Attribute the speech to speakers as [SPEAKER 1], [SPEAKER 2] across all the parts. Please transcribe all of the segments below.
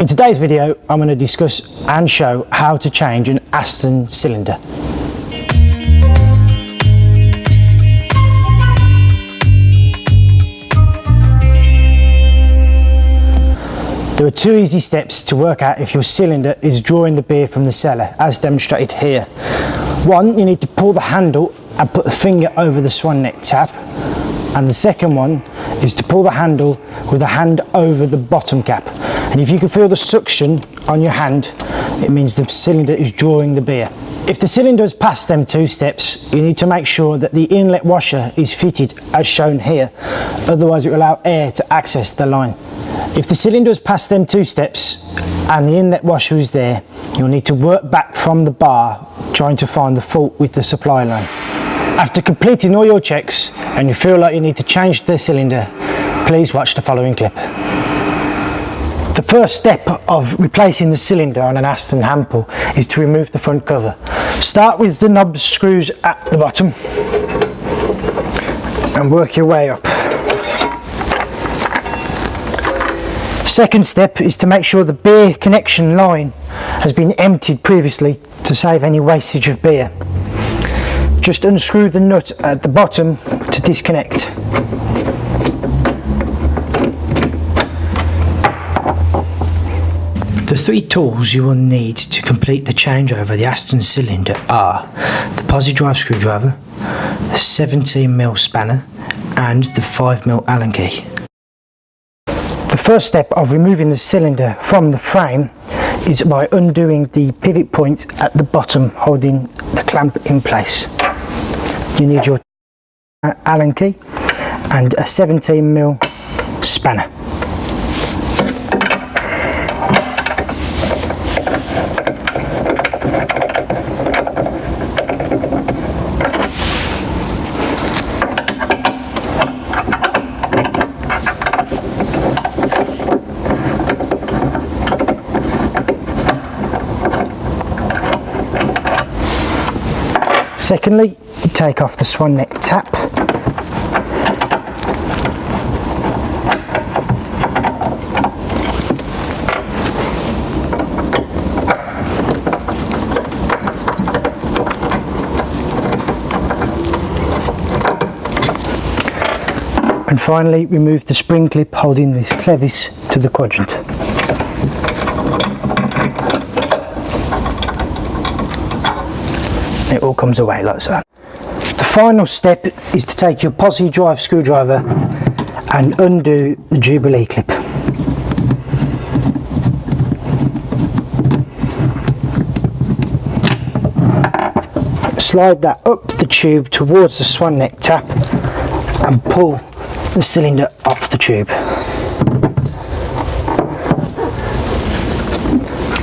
[SPEAKER 1] In today's video, I'm going to discuss and show how to change an Aston cylinder. There are two easy steps to work out if your cylinder is drawing the beer from the cellar, as demonstrated here. One, you need to pull the handle and put the finger over the swan neck tap. And the second one is to pull the handle with the hand over the bottom cap. And if you can feel the suction on your hand, it means the cylinder is drawing the beer. If the cylinder has passed them two steps, you need to make sure that the inlet washer is fitted as shown here, otherwise it will allow air to access the line. If the cylinder has passed them two steps and the inlet washer is there, you'll need to work back from the bar trying to find the fault with the supply line. After completing all your checks and you feel like you need to change the cylinder, please watch the following clip. The first step of replacing the cylinder on an Aston hand pull is to remove the front cover. Start with the knob screws at the bottom and work your way up. Second step is to make sure the beer connection line has been emptied previously to save any wastage of beer. Just unscrew the nut at the bottom to disconnect. The three tools you will need to complete the changeover of the Aston cylinder are the posi drive screwdriver, the 17mm spanner and the 5mm Allen key. The first step of removing the cylinder from the frame is by undoing the pivot point at the bottom holding the clamp in place. You need your Allen key and a 17mm spanner. Secondly, you take off the swan neck tap. And finally, remove the spring clip holding this clevis to the quadrant. It all comes away like so. The final step is to take your posi drive screwdriver and undo the Jubilee clip. Slide that up the tube towards the swan neck tap and pull the cylinder off the tube.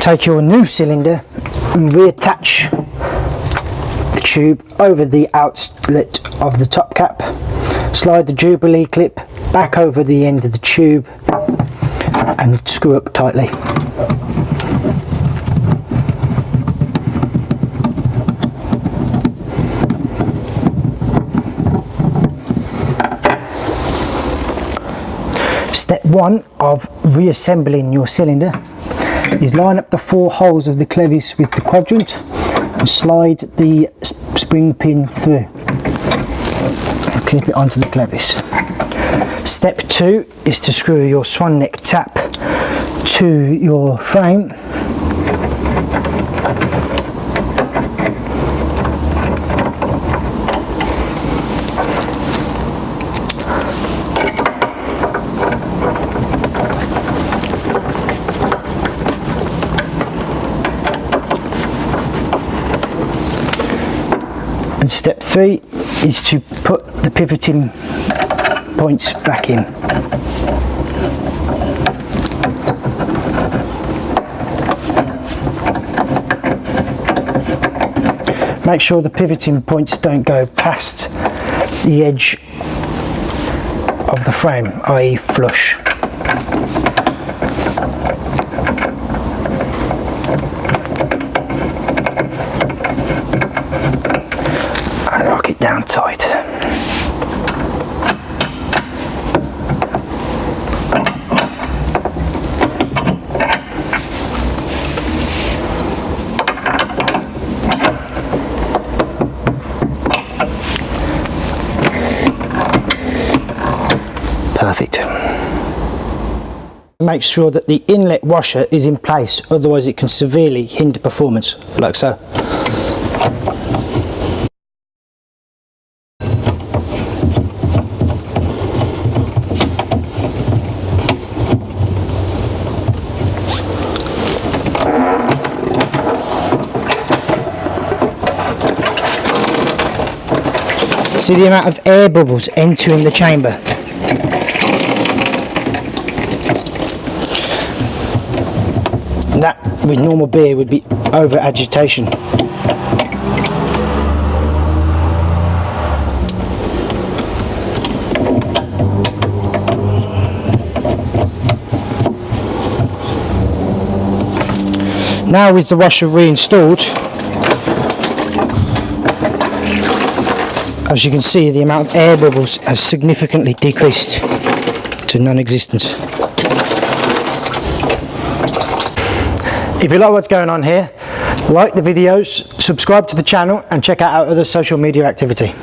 [SPEAKER 1] Take your new cylinder and reattach the tube over the outlet of the top cap. Slide the Jubilee clip back over the end of the tube and screw up tightly. Step one of reassembling your cylinder is line up the four holes of the clevis with the quadrant and slide the spring pin through and clip it onto the clevis. Step two is to screw your swan neck tap to your frame. And step three is to put the pivoting points back in. Make sure the pivoting points don't go past the edge of the frame, i.e. flush. And lock it down tight. make sure that the inlet washer is in place, otherwise it can severely hinder performance, like so. See the amount of air bubbles entering the chamber. That with normal beer would be over agitation. Now with the washer reinstalled, as you can see, the amount of air bubbles has significantly decreased to non-existent. If you like what's going on here, like the videos, subscribe to the channel and check out our other social media activity.